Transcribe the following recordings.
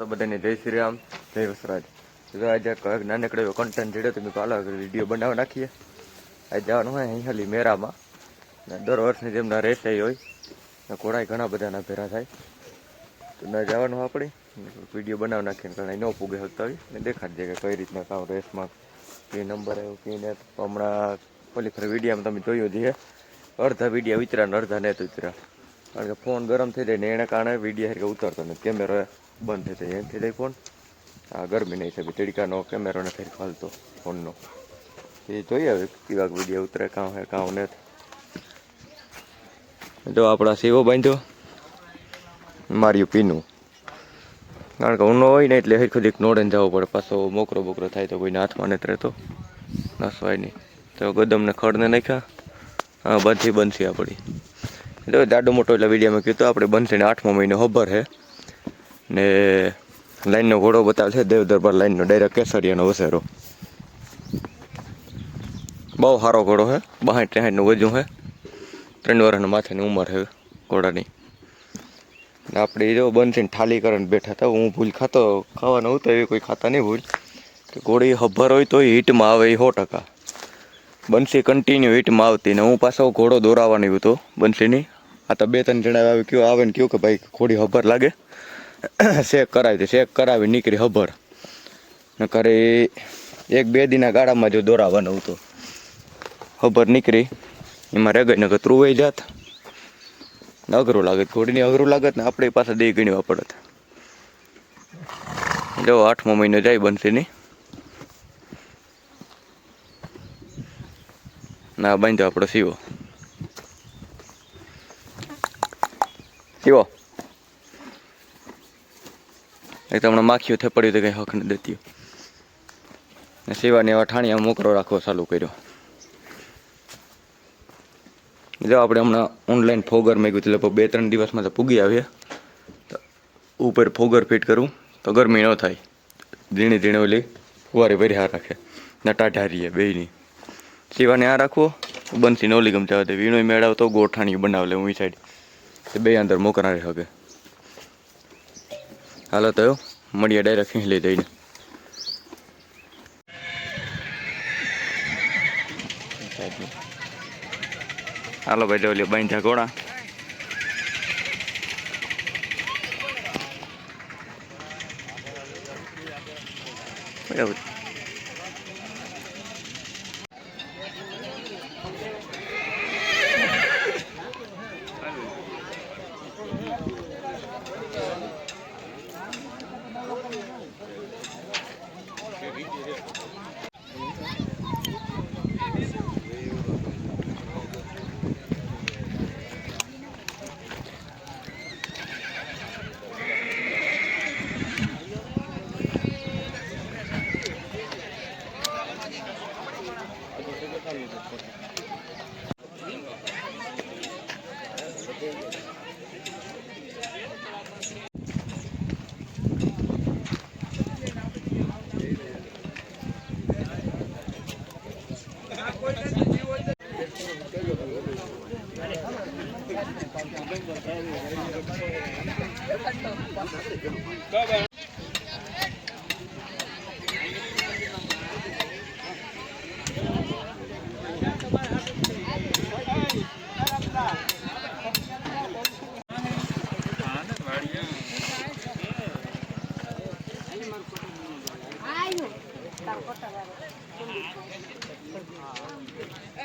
તો બધાને જય શ્રી રામ, જય વસરાજ. જો આજે નાનકડો એવો કન્ટેન્ટ જોડ્યો તો મેં અલગ વિડીયો બનાવી નાખીએ. આજે જવાનું હોય અહીં ખાલી મેળામાં. દર વર્ષની જેમના રેસ હોય ઘોડા ઘણા બધાના ભેરા થાય તો ના જવાનું આપણે વિડીયો બનાવી નાખીને ઘણા ન પૂગે શકતા હોય ને દેખાડજે કે કઈ રીતના કામ રેસમાં કઈ નંબર આવ્યો કઈ ને. હમણાં ઓલી ફરી વિડીયોમાં તમે જોયું છે અડધા વિડીયો ઉતર્યા ને અડધા નથી ઉતર્યા, કારણ કે ફોન ગરમ થઈ જાય ને એને કારણે વિડીયો હરકે ઉતરતો નથી, કેમેરો બંધ થઈ જાય એમ થઈ જાય ફોન. આ ગરમી નહીં હિસાબે તડકાનો કેમેરો નથી હાલતો ફોનનો. એ જોઈએ હવે કેવા વિડીયો ઉતરે કાં હે કાં નથી. જો આપણા સેવો બાંધ્યો માર્યું પીનું, કારણ કે ઊનો હોય ને એટલે હરખું દીક નોડે જવું પડે, પાછો મોકરો બોકરો થાય તો કોઈને હાથમાં નથી રહેતો, નસવાય નહીં. તો ગદમને ખડને નાખ્યા. હા બનશી બનશી આપણી એટલે જાડો મોટો એટલે વિડીયોમાં કીધું આપણે બનશીને 8મો મહિનો ખબર છે ને. લાઈનનો ઘોડો બતાવે છે દેવ દરબાર લાઈનનો, ડાયરેક્ટ કેસરિયાનો વસેરો. બહુ સારો ઘોડો છે, 62-63નું વજન છે, 3 વર્ષના માથાની ઉંમર છે ઘોડાની. આપણે જો બનશીને ઠાલી કરીને બેઠા હતા, હું ભૂલ ખાવાનો હતો એવી કોઈ ખાતા નહીં ભૂલ કે ઘોડી ખબર હોય તો હીટમાં આવે એ 100%. બનશી કન્ટિન્યુ હીટમાં આવતી ને હું પાછો ઘોડો દોરાવાની હતો બનશીની. આ તો 2-3 જણા આવે કયો આવે ને કયો કે ભાઈ ઘોડી ખબર લાગે શેક કરાવી દે, શેક કરાવી નીકળી ખબર ન કરે. 1-2 દિના ગાળામાં જો દોરાવાનો હતો ખબર નીકળી એમાં રેગઈ નકર ત્રુવાઈ જાત ને અઘરું લાગે, ઘોડીને અઘરું લાગે ને આપણે પાસે 2 ગણવા પડત. જો 8મો મહિનો જાય બનશીની ના બાંધ્યો આપણો શિવો. શિવો એક તો હમણાં માખીઓ થપડ્યું તો કંઈ હક નથી દેતી ને. શિવાની એવા ઠાણીયા મોકરો રાખવો ચાલુ કર્યો. જો આપણે હમણાં ઓનલાઈન ફોગર મેં કીધું લગભગ 2-3 દિવસમાં તો પૂગી આવીએ. તો ઉપર ફોગર ફિટ કરું તો ગરમી ન થાય, ઝીણી ઝીણી ઓલી ફુવારી ભરી હાર રાખે ને ટાઢારીએ બેયની. શિવાને આ રાખવો, બનશીને ઓલી ગમતા હોય વીણો મેળવતો ગોઠાણી બનાવ લે હું એ સાઈડ તો 2 અંદર મોકરા રહી શકે. હાલો તો મળીએ ડાયરેક્ટ લઈ દઈને. હાલો ભાઈ ઓલી બાંધ્યા ઘોડા. બરાબર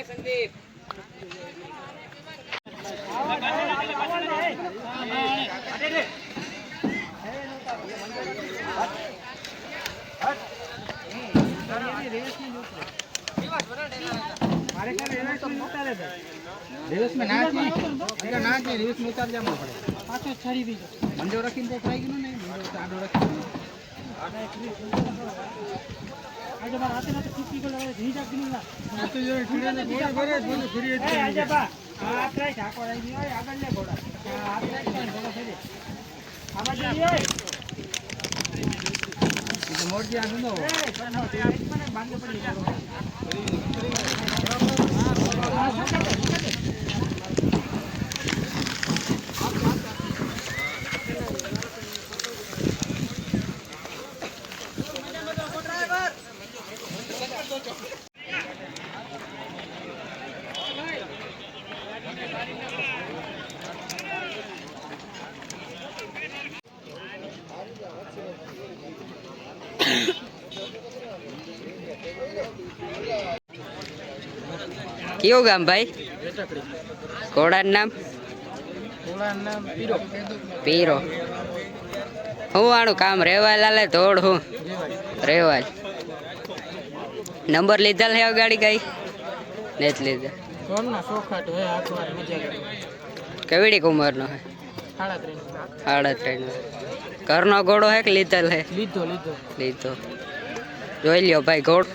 સંદીપ रिवर्स में ना चाहिए, अगर ना चाहिए रिवर्स में उतार जाना पड़ेगा. पाँचों छड़ी भी मंडो रखी तो फ्राई की नहीं मंडो तो आडो रखी. आज बार आते ना तो किसी को लगा नहीं जाती नहीं ना तो ये ठंडे में बोले बोले बोले फ्री है. आज बार आप राइट आको राइट नहीं है आगे ले घोड़ा आप राइट कौन घोड़ा से आवाज जाइए ये मोड़ दिया सुनो मैंने बांध के पड़ी કયું ગામ ભાઈ? ઘોડાનું નામ? પીરો. હું આનું કામ રેવાલ આલે ધોળ હું રેવાલ. નંબર લીધા હે ગાડી કઈ નથી લીધા. કેવડી ઉંમરનો હે? 3.5. ઘરનો ઘોડો હે કે લીધેલ હે? લીધો. જોઈ લ્યો ભાઈ ઘોડ.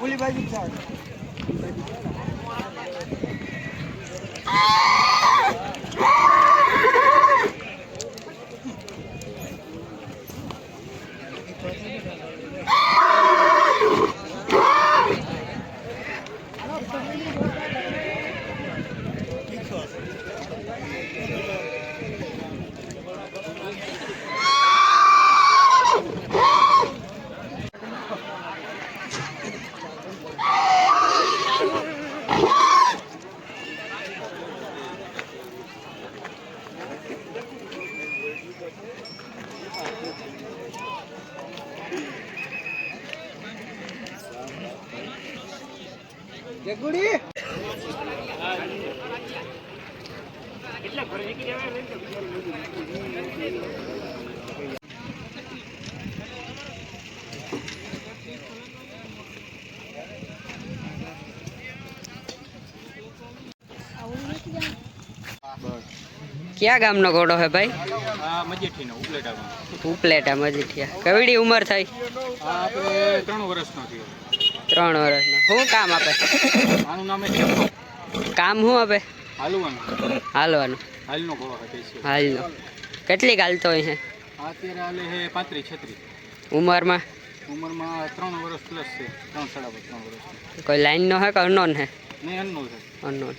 ઓલી બાજુ ચાલ. જગુડી કેટલા ઘરે નીકળી ક્યાં ગામનો ઘોડો હે ભાઈ? મજીઠીનો ઉપલેટામાં. ઉપલેટા મજીઠિયા. કેવડી ઉંમર થઈ? આપણે 3 વર્ષનો થયો. 3 વર્ષનો. શું કામ આપે? આનું નામ કામ શું આપે? હાલવાનું. હાલવાનું. હાલનો ઘોડો હતો. હાલનો. કેટલી હાલતો હોય છે? અત્યારે હાલે છે 35-36. ઉંમરમાં? ઉંમરમાં 3 વર્ષ પ્લસ છે. 3 વર્ષ. કોઈ લાઈન નો હે કે અનનોન હે? નહીં, અનનો છે. અનનોન.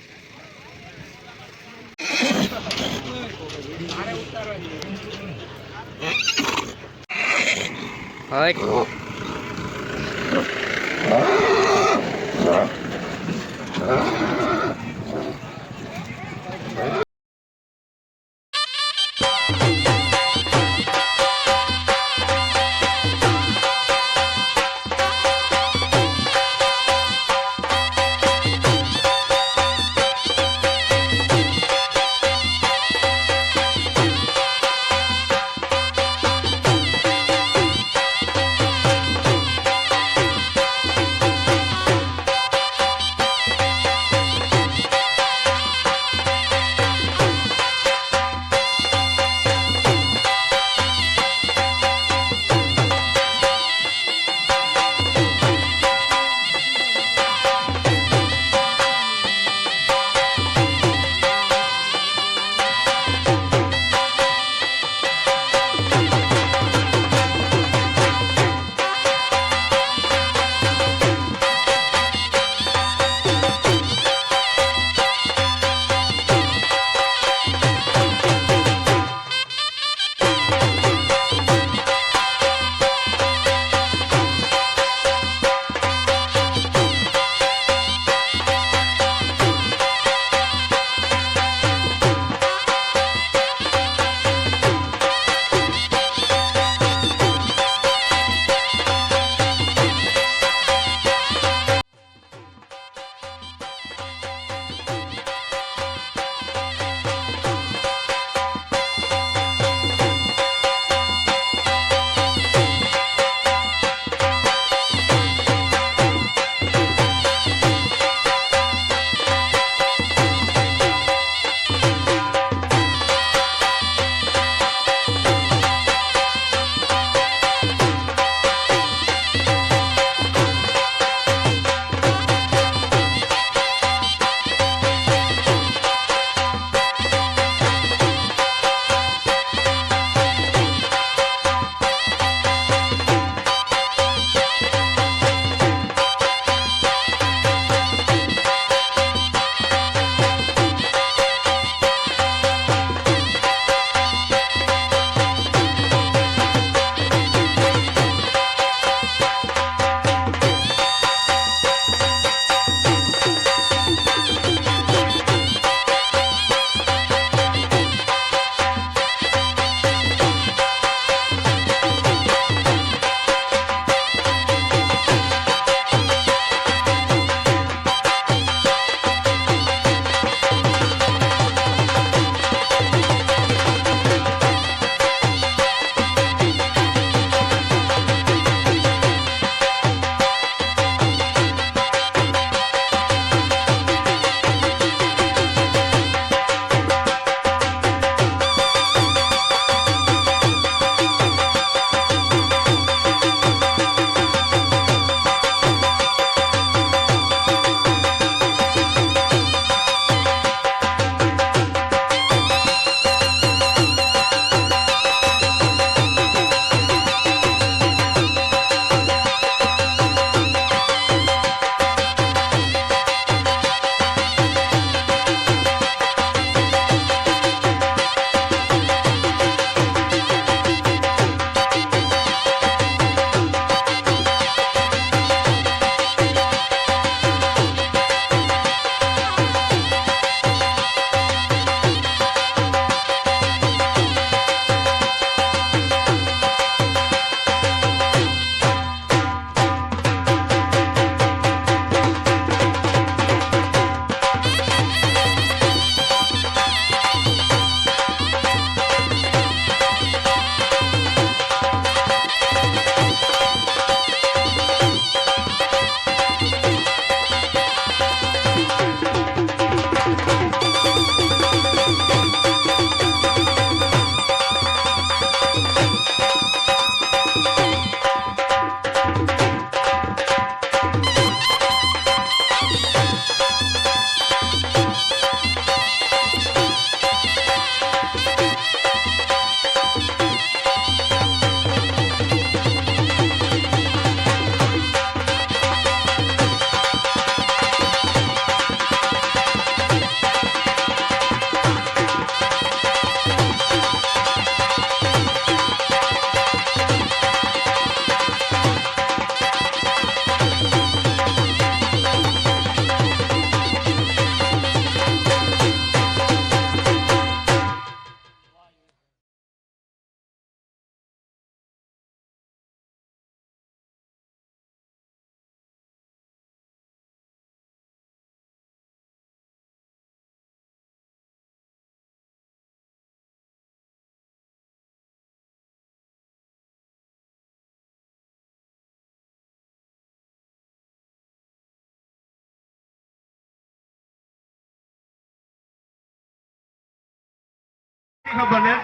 ખબર ને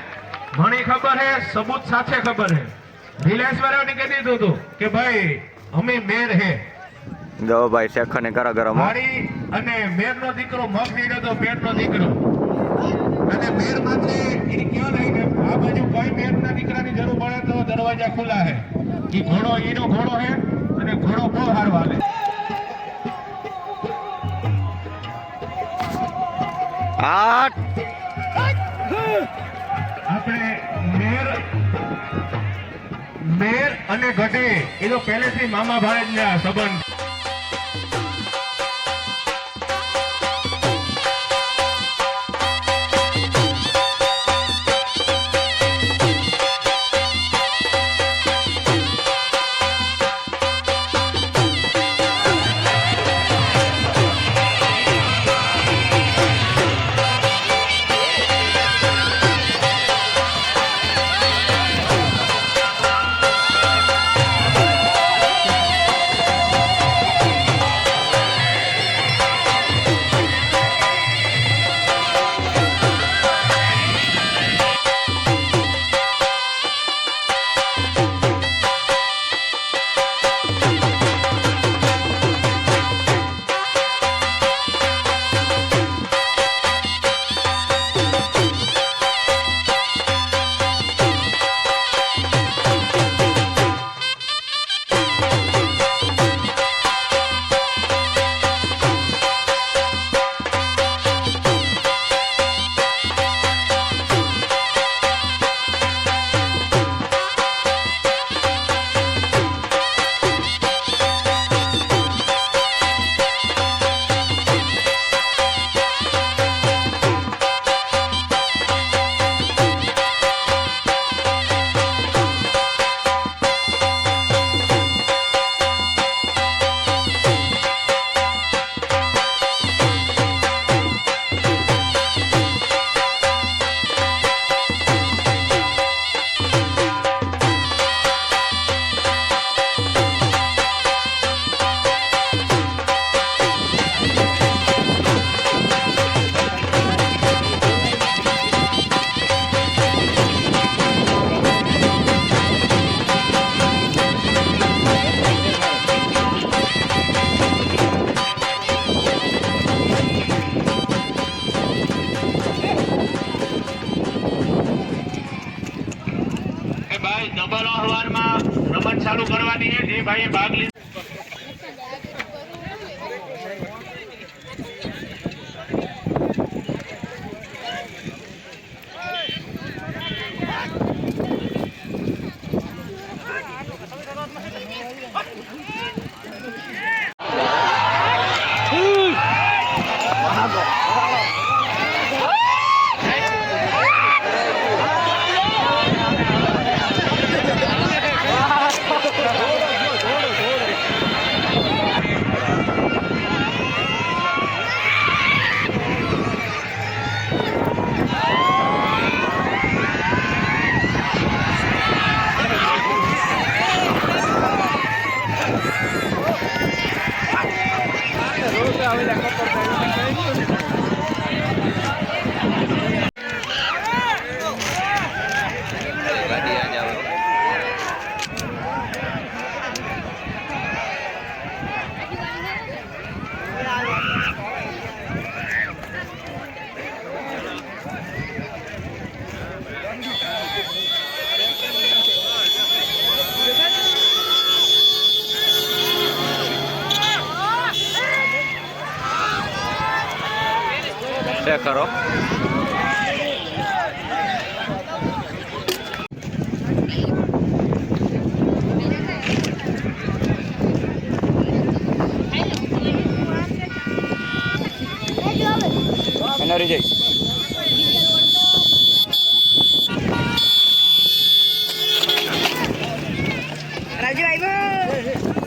ઘણી ખબર હે સબૂત સાથે ખબર હે દિલેશ્વરે કહી દીધું હતું કે ભાઈ અમે મેર હે જો ભાઈ શેખા ને કરા ગરમ વાડી અને મેર નો દીકરો મગ નીકળ્યો તો પેટ નો દીકરો અને મેર માટે એ કયો નહીં કે આ બાજુ કોઈ મેર ના દીકરાની જરૂર પડે તો દરવાજા ખુલ્લા હે ઈ ઘોડો ઈનો ઘોડો હે અને ઘોડો બહુ હારો હાલે આપણે મેર અને ગઢે એ તો પહેલેથી મામા ભાઈ ના સંબંધ ડબલ ઓવરમાં રમત ચાલુ કરવાની છે જે ભાઈએ ભાગ લીધો ચેક કરો એના જઈ રાજુ આવ્યો